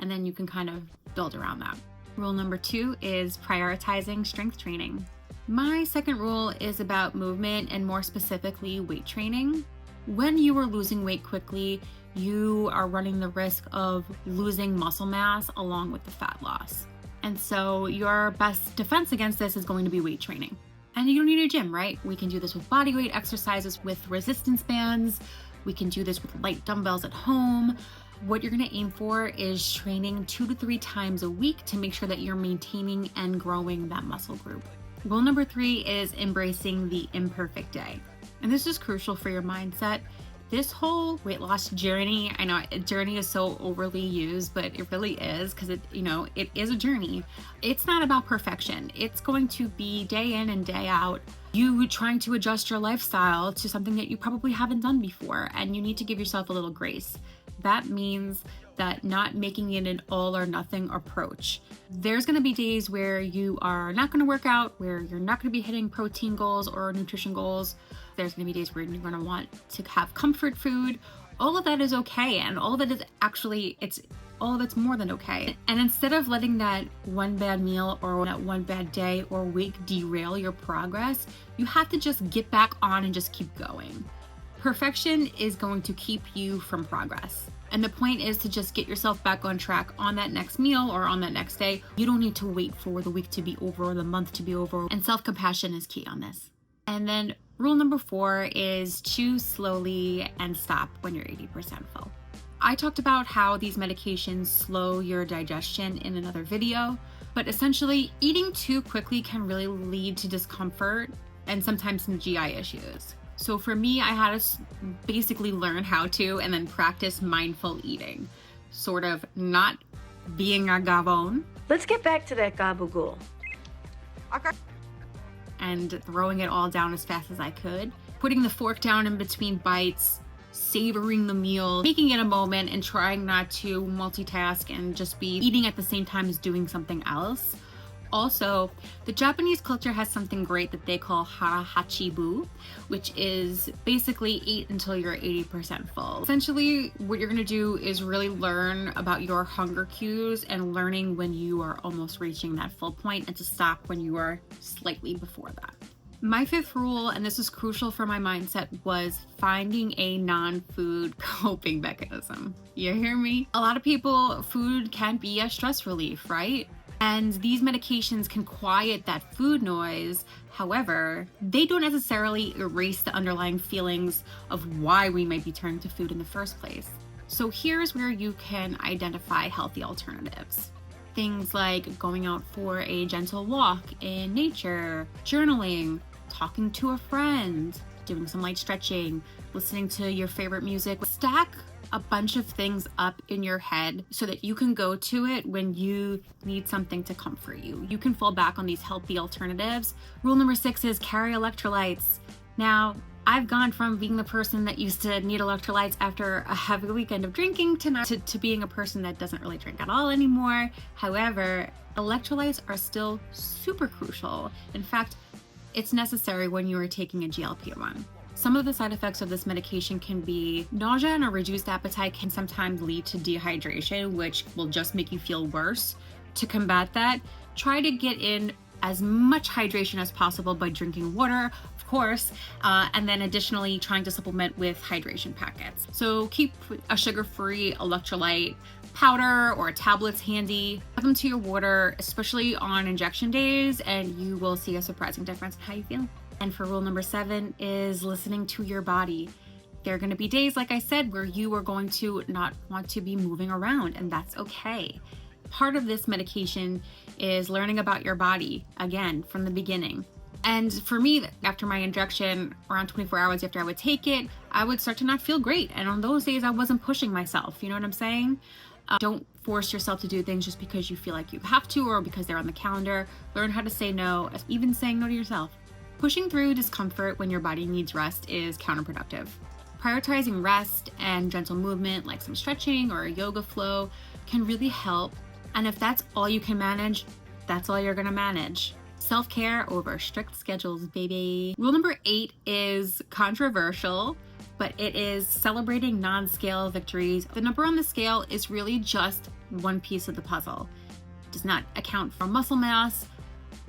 and then you can kind of build around that. Rule number 2 is prioritizing strength training. My second rule is about movement and more specifically weight training. When you are losing weight quickly, you are running the risk of losing muscle mass along with the fat loss. And so your best defense against this is going to be weight training. And you don't need a gym, right? We can do this with body weight exercises, with resistance bands. We can do this with light dumbbells at home. What you're gonna aim for is training 2 to 3 times a week to make sure that you're maintaining and growing that muscle group. Rule number 3 is embracing the imperfect day. And this is crucial for your mindset. This whole weight loss journey, I know journey is so overly used, but it really is, because it is a journey. It's not about perfection. It's going to be day in and day out, you trying to adjust your lifestyle to something that you probably haven't done before, and you need to give yourself a little grace. That means that not making it an all or nothing approach. There's gonna be days where you are not gonna work out, where you're not gonna be hitting protein goals or nutrition goals. There's gonna be days where you're gonna want to have comfort food. All of that is okay, and all of it is actually, all of it's more than okay. And instead of letting that one bad meal or that one bad day or week derail your progress, you have to just get back on and just keep going. Perfection is going to keep you from progress. And the point is to just get yourself back on track on that next meal or on that next day. You don't need to wait for the week to be over or the month to be over. And self-compassion is key on this. And then rule number 4 is choose slowly and stop when you're 80% full. I talked about how these medications slow your digestion in another video, but essentially eating too quickly can really lead to discomfort and sometimes some GI issues. So for me, I had to basically learn how to and then practice mindful eating, sort of not being a gabon. Let's get back to that gabagool. Okay. And throwing it all down as fast as I could, putting the fork down in between bites, savoring the meal, making it a moment and trying not to multitask and just be eating at the same time as doing something else. Also, the Japanese culture has something great that they call hara-hachi-bu, which is basically eat until you're 80% full. Essentially, what you're gonna do is really learn about your hunger cues and learning when you are almost reaching that full point and to stop when you are slightly before that. My 5th rule, and this is crucial for my mindset, was finding a non-food coping mechanism. You hear me? A lot of people, food can be a stress relief, right? And these medications can quiet that food noise. However, they don't necessarily erase the underlying feelings of why we might be turning to food in the first place. So here's where you can identify healthy alternatives. Things like going out for a gentle walk in nature, journaling, talking to a friend, doing some light stretching, listening to your favorite music. Stack a bunch of things up in your head so that you can go to it when you need something to comfort you. You can fall back on these healthy alternatives. Rule number 6 is carry electrolytes. Now, I've gone from being the person that used to need electrolytes after a heavy weekend of drinking to being a person that doesn't really drink at all anymore. However, electrolytes are still super crucial. In fact, it's necessary when you are taking a GLP-1. Some of the side effects of this medication can be nausea, and a reduced appetite can sometimes lead to dehydration, which will just make you feel worse. To combat that, try to get in as much hydration as possible by drinking water, of course, and then additionally trying to supplement with hydration packets. So keep a sugar-free electrolyte powder or tablets handy. Add them to your water, especially on injection days, and you will see a surprising difference in how you feel. And for rule number 7 is listening to your body. There are going to be days, like I said, where you are going to not want to be moving around, and that's okay. Part of this medication is learning about your body, again, from the beginning. And for me, after my injection, around 24 hours after I would take it, I would start to not feel great. And on those days, I wasn't pushing myself. You know what I'm saying? Don't force yourself to do things just because you feel like you have to or because they're on the calendar. Learn how to say no, even saying no to yourself. Pushing through discomfort when your body needs rest is counterproductive. Prioritizing rest and gentle movement, like some stretching or a yoga flow, can really help. And if that's all you can manage, that's all you're gonna manage. Self-care over strict schedules, baby. Rule number 8 is controversial, but it is celebrating non-scale victories. The number on the scale is really just one piece of the puzzle. It does not account for muscle mass,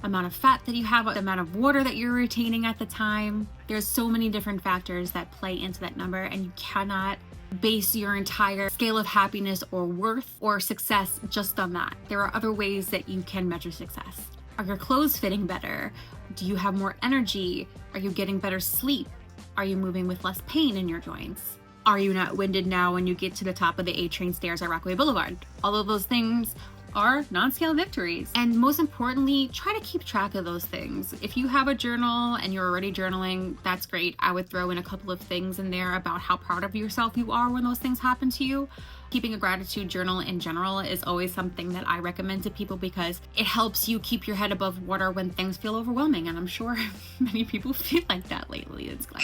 amount of fat that you have, the amount of water that you're retaining at the time. There's so many different factors that play into that number, and you cannot base your entire scale of happiness or worth or success just on that. There are other ways that you can measure success. Are your clothes fitting better? Do you have more energy? Are you getting better sleep? Are you moving with less pain in your joints? Are you not winded now when you get to the top of the A train stairs at Rockaway Boulevard? All of those things are non-scale victories. And most importantly, try to keep track of those things. If you have a journal and you're already journaling, that's great. I would throw in a couple of things in there about how proud of yourself you are when those things happen to you. Keeping a gratitude journal in general is always something that I recommend to people because it helps you keep your head above water when things feel overwhelming. And I'm sure many people feel like that lately. It's like...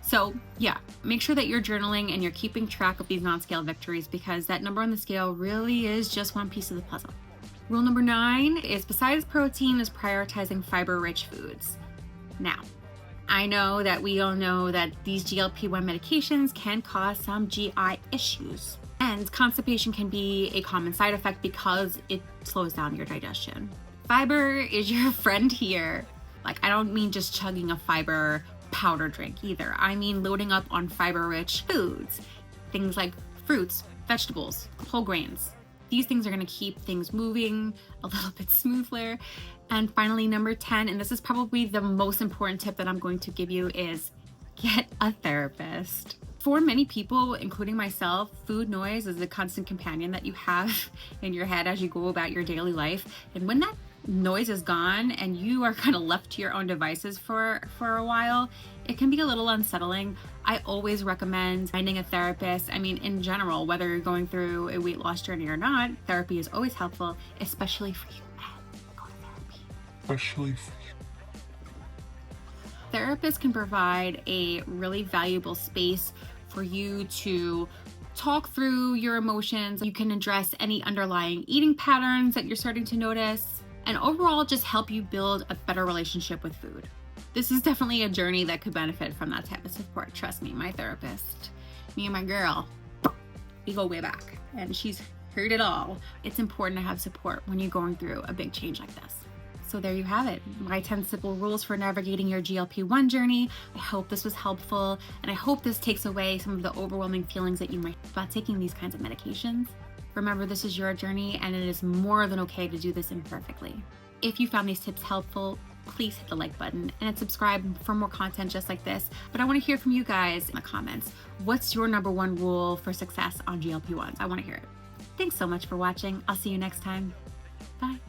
So yeah, make sure that you're journaling and you're keeping track of these non-scale victories because that number on the scale really is just one piece of the puzzle. Rule number 9 is besides protein is prioritizing fiber-rich foods. Now, I know that we all know that these GLP-1 medications can cause some GI issues, and constipation can be a common side effect because it slows down your digestion. Fiber is your friend here. Like, I don't mean just chugging a fiber powder drink either. I mean loading up on fiber-rich foods, things like fruits, vegetables, whole grains. These things are going to keep things moving a little bit smoother. And finally, number 10, and this is probably the most important tip that I'm going to give you, is get a therapist. For many people, including myself, food noise is a constant companion that you have in your head as you go about your daily life. And when that noise is gone and you are kind of left to your own devices for a while, it can be a little unsettling. I always recommend finding a therapist. I mean, in general, whether you're going through a weight loss journey or not, therapy is always helpful, especially for you men. Go to therapy. Especially for you. Therapists can provide a really valuable space for you to talk through your emotions. You can address any underlying eating patterns that you're starting to notice, and overall just help you build a better relationship with food. This is definitely a journey that could benefit from that type of support. Trust me, my therapist, me and my girl, we go way back and she's heard it all. It's important to have support when you're going through a big change like this. So there you have it, my 10 simple rules for navigating your GLP-1 journey. I hope this was helpful, and I hope this takes away some of the overwhelming feelings that you might have about taking these kinds of medications. Remember, this is your journey, and it is more than okay to do this imperfectly. If you found these tips helpful, please hit the like button and subscribe for more content just like this. But I want to hear from you guys in the comments. What's your number 1 rule for success on GLP-1s? I want to hear it. Thanks so much for watching. I'll see you next time. Bye.